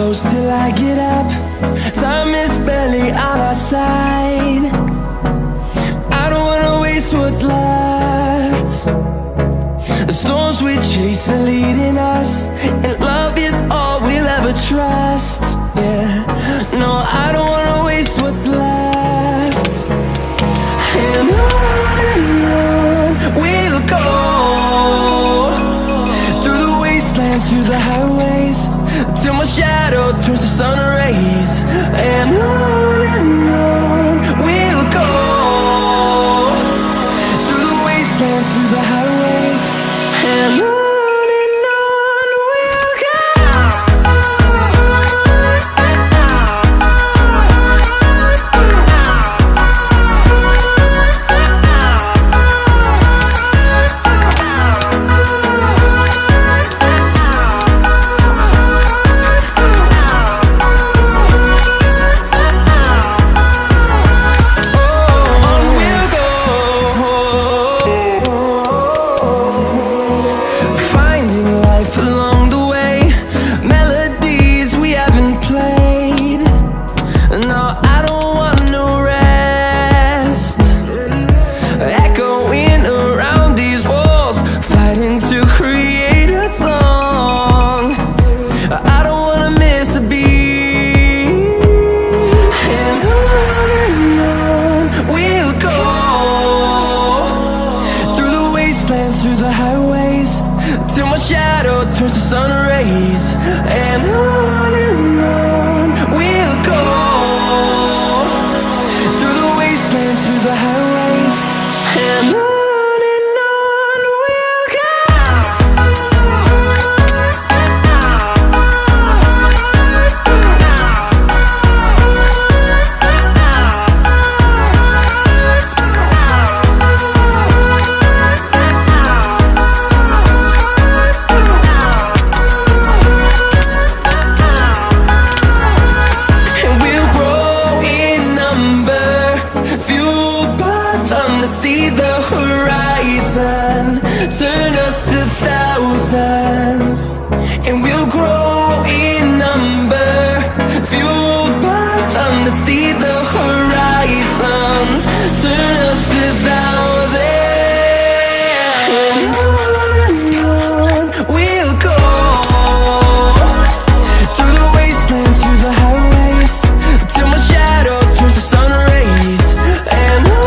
close till I get up. Time is barely on our side. I don't wanna waste what's left. The storms we chase are leading us, and love is all we'll ever trust. Yeah, no, I don't wanna waste what's left. And on we'll go, through the wastelands, through the highways, till my shadow turns to sun rays. And on we'll go, through the wastelands, through the highways, and on we'll go. Through the highways, till my shadow turns to sun rays. And on we'll go, through the wastelands, through the highways, and on we'll go. See the horizon turn us to thousands, and we'll grow in number, fueled by them. To see the horizon turn us to thousands, and on we'll go, through the wastelands, through the highways, till my shadow turns to sun rays. And on